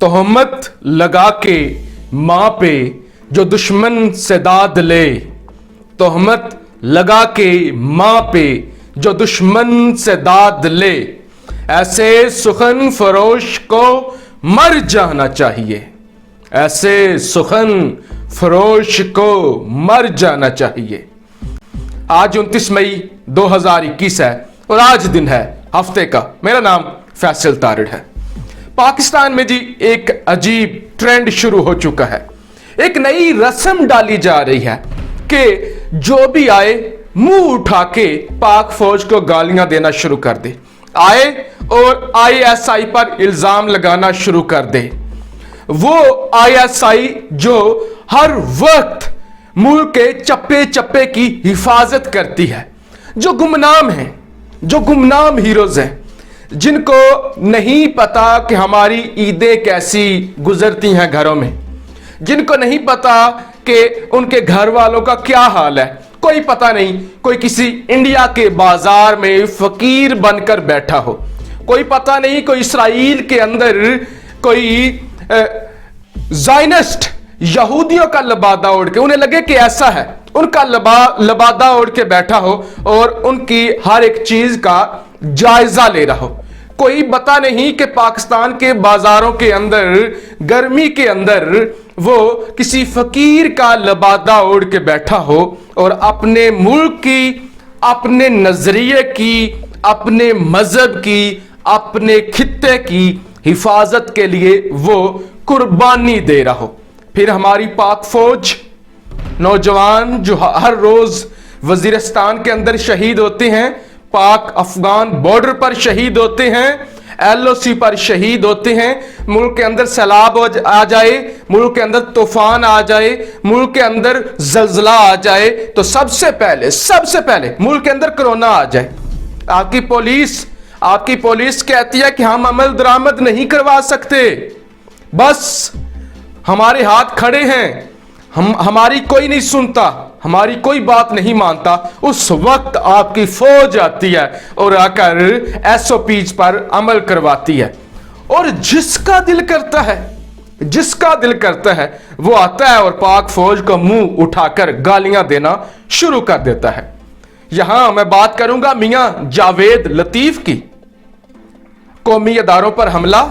तोहमत लगा के माँ पे जो दुश्मन से दाद ले, तोहमत लगा के माँ पे जो दुश्मन से दाद ले, ऐसे सुखन फरोश को मर जाना चाहिए, ऐसे सुखन फरोश को मर जाना चाहिए। आज 29 मई 2021 है और आज दिन है हफ्ते का। मेरा नाम फैसल तारिड़ है। पाकिस्तान में जी एक अजीब ट्रेंड शुरू हो चुका है। एक नई रस्म डाली जा रही है कि जो भी आए मुंह उठा के पाक फौज को गालियां देना शुरू कर दे, आए और आईएसआई पर इल्जाम लगाना शुरू कर दे। वो आईएसआई जो हर वक्त मुल्क के चप्पे चप्पे की हिफाजत करती है, जो गुमनाम है, जो गुमनाम हीरोज हैं, जिनको नहीं पता कि हमारी ईदें कैसी गुजरती हैं घरों में, जिनको नहीं पता कि उनके घर वालों का क्या हाल है, कोई पता नहीं, कोई किसी इंडिया के बाजार में फकीर बनकर बैठा हो, कोई पता नहीं, कोई इसराइल के अंदर कोई ज़ायनिस्ट यहूदियों का लबादा ओढ़ के, उन्हें लगे कि ऐसा है, उनका लबादा ओढ़ के बैठा हो और उनकी हर एक चीज का जायजा ले रहा हो। कोई पता नहीं कि पाकिस्तान के बाजारों के अंदर गर्मी के अंदर वो किसी फकीर का लबादा ओढ़ के बैठा हो और अपने मुल्क की, अपने नजरिए की, अपने मजहब की, अपने खित्ते की हिफाजत के लिए वो कुर्बानी दे रहा हो। फिर हमारी पाक फौज, नौजवान जो हर रोज वजीरिस्तान के अंदर शहीद होते हैं, पाक अफगान बॉर्डर पर शहीद होते हैं, एलओसी पर शहीद होते हैं, मुल्क के अंदर सैलाब आ जाए, मुल्क के अंदर तूफान आ जाए, मुल्क के अंदर जल्जला आ जाए, तो सबसे पहले मुल्क के अंदर कोरोना आ जाए, आपकी पुलिस कहती है कि हम अमल दरामद नहीं करवा सकते, बस हमारे हाथ खड़े हैं, हमारी कोई नहीं सुनता, हमारी कोई बात नहीं मानता। उस वक्त आपकी फौज आती है और आकर एसओपीज पर अमल करवाती है और जिसका दिल करता है वो आता है और पाक फौज को मुंह उठाकर गालियां देना शुरू कर देता है। यहां मैं बात करूंगा मियां जावेद लतीफ की, कौमी अदारों पर हमला,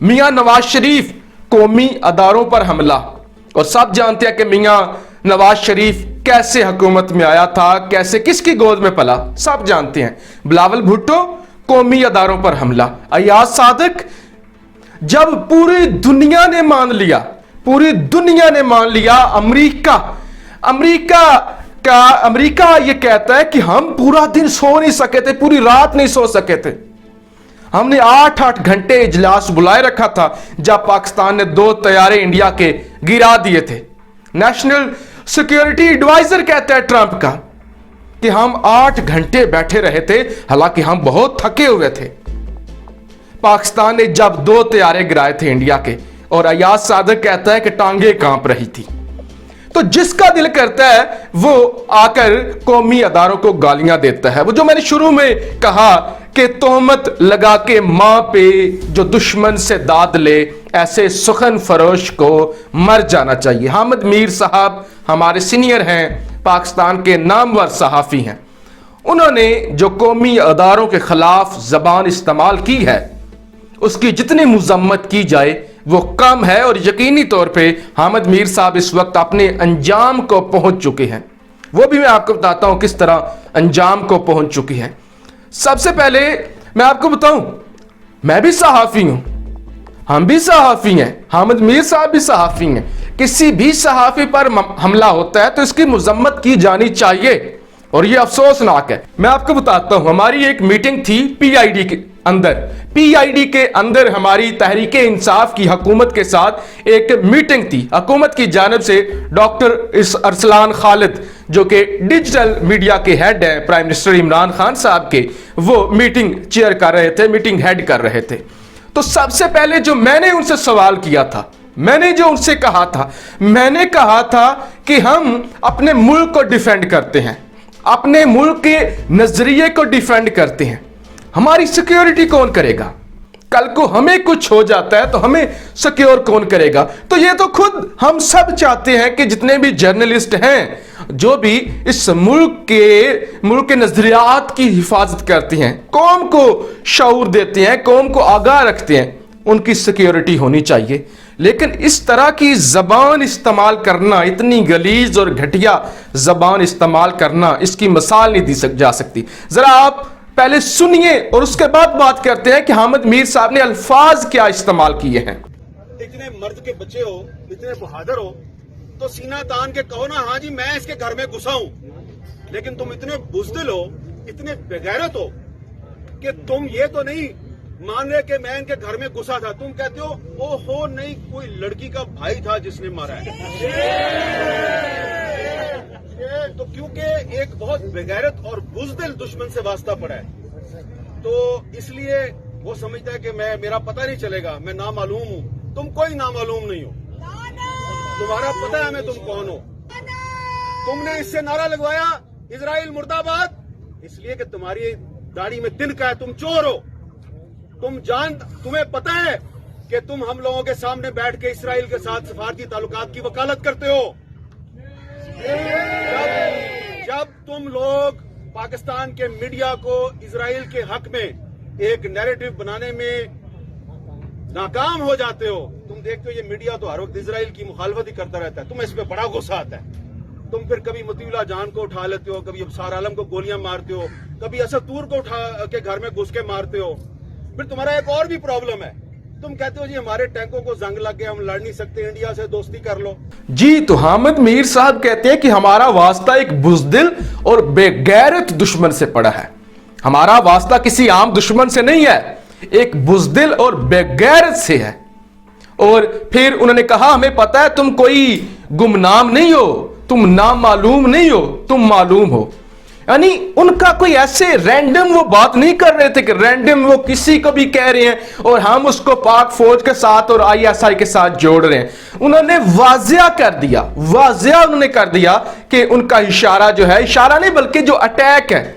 मियां नवाज शरीफ कौमी अदारों पर हमला, और सब जानते हैं कि मियां नवाज शरीफ कैसे हुकूमत में आया था, कैसे किसकी गोद में पला, सब जानते हैं। बिलावल भुट्टो कौमी अदारों पर हमला, अयाज सादिक, जब पूरी दुनिया ने मान लिया अमेरिका ये कहता है कि हम पूरा दिन सो नहीं सके थे, पूरी रात नहीं सो सके थे, हमने 8-8 घंटे इजलास बुलाए रखा था जब पाकिस्तान ने 2 तैयारे इंडिया के गिरा दिए थे। नेशनल सिक्योरिटी एडवाइजर कहता है ट्रंप का कि हम 8 घंटे बैठे रहे थे, हालांकि हम बहुत थके हुए थे। पाकिस्तान ने जब 2 तैयारे गिराए थे इंडिया के, और अयाज सादिक कहता है कि टांगे कांप रही थी। तो जिसका दिल करता है वो आकर कौमी अदारों को गालियां देता है। वो जो मैंने शुरू में कहा कि तोहमत लगा के मां पे जो दुश्मन से दाद ले, ऐसे सुखन फरोश को मर जाना चाहिए। हामिद मीर साहब हमारे सीनियर हैं, पाकिस्तान के नामवर सहाफ़ी हैं। उन्होंने जो कौमी अदारों के खिलाफ जबान इस्तेमाल की है, उसकी जितनी मुजम्मत की जाए वो कम है, और यकीनी तौर पे हामिद मीर साहब इस वक्त अपने अंजाम को पहुंच चुके हैं। वो भी मैं आपको बताता हूं किस तरह अंजाम को पहुंच चुकी है। सबसे पहले मैं आपको बताऊं, मैं भी सहाफ़ी हूं, हम भी सहाफ़ी हैं, हामिद मीर साहब भी सहाफ़ी हैं। किसी भी सहाफ़ी पर हमला होता है तो इसकी मुजम्मत की जानी चाहिए, और ये अफसोसनाक है। मैं आपको बताता हूं, हमारी एक मीटिंग थी पीआईडी के अंदर हमारी तहरीक इंसाफ की हुकूमत के साथ एक मीटिंग थी। हुकूमत की जानिब से डॉक्टर अरसलान खालिद, जो कि डिजिटल मीडिया के हेड हैं प्राइम मिनिस्टर इमरान खान साहब के, वो मीटिंग चेयर कर रहे थे, मीटिंग हेड कर रहे थे। तो सबसे पहले जो मैंने उनसे सवाल किया था, मैंने कहा था कि हम अपने मुल्क को डिफेंड करते हैं, अपने मुल्क के नजरिए को डिफेंड करते हैं, हमारी सिक्योरिटी कौन करेगा? कल को हमें कुछ हो जाता है तो हमें सिक्योर कौन करेगा? तो ये तो खुद हम सब चाहते हैं कि जितने भी जर्नलिस्ट हैं, जो भी इस मुल्क के नजरियात की हिफाजत करती हैं, कौम को शऊर देते हैं, कौम को आगाह रखते हैं, उनकी सिक्योरिटी होनी चाहिए। लेकिन इस तरह की जबान इस्तेमाल करना, इतनी गलीज और घटिया जबान इस्तेमाल करना, इसकी मिसाल नहीं दी जा सकती। जरा आप पहले सुनिए और उसके बाद बात करते हैं कि हामिद मीर साहब ने अल्फाज क्या इस्तेमाल किए हैं। इतने मर्द के बच्चे हो, इतने बहादुर हो, तो सीना तान के कहो ना, हाँ जी मैं इसके घर में घुसा हूं। लेकिन तुम इतने बुज़दिल हो, इतने बेगैरत हो कि तुम ये तो नहीं मान रहे कि मैं इनके घर में घुसा था। तुम कहते हो ओहो नहीं, कोई लड़की का भाई था जिसने मारा है। तो क्योंकि एक बहुत बेगैरत और बुज़दिल दुश्मन से वास्ता पड़ा है, तो इसलिए वो समझता है कि मेरा पता नहीं चलेगा, मैं नामालूम हूं। तुम कोई नामालूम नहीं हो, तुम्हारा पता है हमें तुम कौन हो। तुमने इससे नारा लगवाया इजराइल मुर्दाबाद, इसलिए कि तुम्हारी दाढ़ी में तिनका है, तुम चोर हो। तुम्हें पता है कि तुम हम लोगों के सामने बैठ के इस्राइल के साथ सफारती ताल्लुकात की वकालत करते हो। जब तुम लोग पाकिस्तान के मीडिया को इजराइल के हक में एक नैरेटिव बनाने में नाकाम हो जाते हो, तुम देखते हो ये मीडिया तो हर वक्त इजराइल की मुखालफत ही करता रहता है। तुम्हें इस पर बड़ा गुस्सा आता है। तुम फिर कभी मतीउल्लाह जान को उठा लेते हो, कभी अबसार आलम को गोलियां मारते हो, कभी असद तूर को उठा के घर में घुस के मारते हो। फिर तुम्हारा एक और भी प्रॉब्लम है, तुम कहते हो जी हमारे टैंकों को जंग लग गया, हम लड़ नहीं सकते, इंडिया से दोस्ती कर लो। जी, तो हामिद मीर साहब कहते हैं कि हमारा वास्ता एक बुज़दिल और बेगैरत दुश्मन से पड़ा है। हमारा वास्ता किसी आम दुश्मन से नहीं है, एक बुज़दिल और बेगैरत से है। और फिर उन्होंने कहा हमें पता है तुम कोई गुमनाम नहीं हो, तुम नामालूम नहीं हो, तुम मालूम हो। यानी उनका कोई ऐसे रैंडम वो बात नहीं कर रहे थे कि रैंडम वो किसी को भी कह रहे हैं और हम उसको पाक फौज के साथ और आईएसआई के साथ जोड़ रहे हैं। उन्होंने वाजिया उन्होंने कर दिया कि उनका इशारा जो है, इशारा नहीं बल्कि जो अटैक है,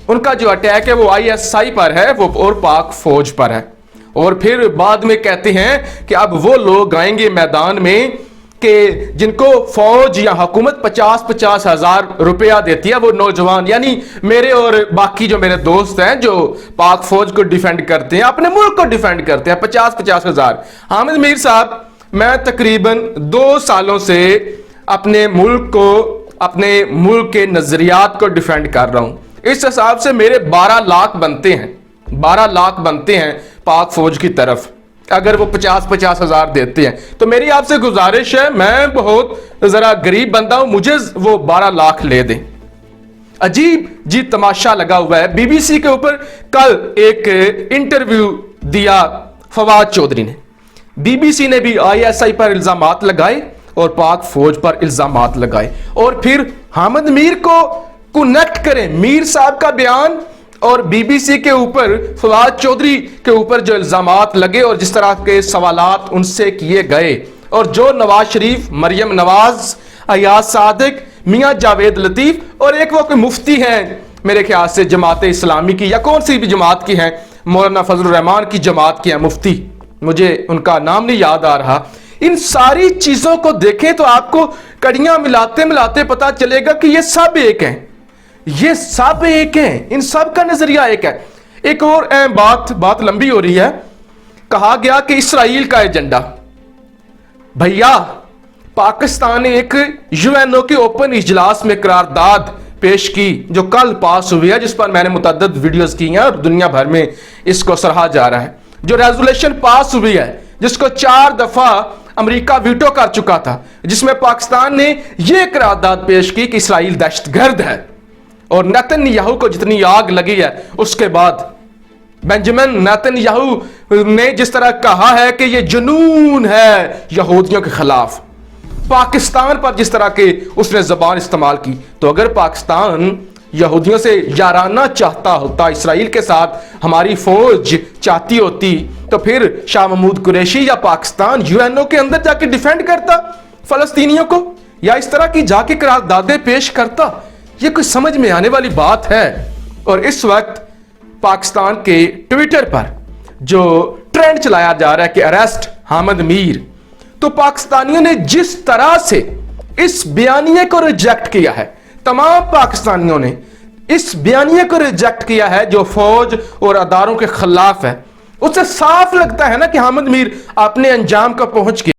उनका जो अटैक है वो आईएसआई पर है, वो और पाक फौज पर है। और फिर बाद में कहते हैं कि अब वो लोग आएंगे मैदान में कि जिनको फौज या हुकूमत 50-50 हजार रुपया देती है, वो नौजवान यानी मेरे और बाकी जो मेरे दोस्त हैं जो पाक फौज को डिफेंड करते हैं, अपने मुल्क को डिफेंड करते हैं, 50-50 हजार। हामिद मीर साहब, मैं तकरीबन 2 सालों से अपने मुल्क के नजरियात को डिफेंड कर रहा हूं। इस हिसाब से मेरे 12 लाख बनते हैं पाक फौज की तरफ, अगर वो 50-50 हजार देते हैं। तो मेरी आपसे गुजारिश है, मैं बहुत जरा गरीब बंदा हूं, मुझे वो 12 लाख ले दें। अजीब जी तमाशा लगा हुआ है। बीबीसी के ऊपर कल एक इंटरव्यू दिया फवाद चौधरी ने। बीबीसी ने भी आईएसआई पर इल्जामात लगाए और पाक फौज पर इल्जामात लगाए, और फिर हामिद मीर को कनेक्ट करें मीर साहब का बयान और बीबीसी के ऊपर फवाद चौधरी के ऊपर जो इल्जामात लगे और जिस तरह के सवालात उनसे किए गए, और जो नवाज शरीफ, मरियम नवाज, अयाज सादिक, मियां जावेद लतीफ और एक वो कोई मुफ्ती हैं मेरे ख्याल से जमात इस्लामी की या कौन सी भी जमात की हैं, मौलाना फजलुर रहमान की जमात की हैं मुफ्ती, मुझे उनका नाम नहीं याद आ रहा। इन सारी चीजों को देखें तो आपको कड़ियां मिलाते मिलाते पता चलेगा कि ये सब एक हैं, ये सब एक हैं, इन सब का नजरिया एक है। एक और अहम बात लंबी हो रही है। कहा गया कि इस्राइल का एजेंडा, भैया पाकिस्तान ने एक यूएनओ के ओपन इजलास में करारदाद पेश की जो कल पास हुई है, जिस पर मैंने मुतअद्दिद वीडियोस की हैं और दुनिया भर में इसको सराहा जा रहा है। जो रेजोल्यूशन पास हुई है जिसको 4 दफा अमेरिका वीटो कर चुका था, जिसमें पाकिस्तान ने यह करारदाद पेश की कि इस्राइल दहशतगर्द है। और नेतन्याहू को जितनी आग लगी है, उसके बाद बेंजामिन नेतन्याहू ने जिस तरह कहा है कि यह जुनून है यहूदियों के खिलाफ, पाकिस्तान पर जिस तरह के उसने जबान इस्तेमाल की, तो अगर पाकिस्तान यहूदियों से याराना चाहता होता, इस्राइल के साथ हमारी फौज चाहती होती, तो फिर शाह महमूद कुरैशी या पाकिस्तान यूएनओ के अंदर जाके डिफेंड करता फलस्तीनियों को, या इस तरह की जाके करारदादें पेश करता। ये कोई समझ में आने वाली बात है। और इस वक्त पाकिस्तान के ट्विटर पर जो ट्रेंड चलाया जा रहा है कि अरेस्ट हामिद मीर, तो पाकिस्तानियों ने जिस तरह से इस बयानिए को रिजेक्ट किया है, तमाम पाकिस्तानियों ने इस बयानिए को रिजेक्ट किया है जो फौज और अदारों के खिलाफ है, उससे साफ लगता है ना कि हामिद मीर अपने अंजाम का पहुंच गया।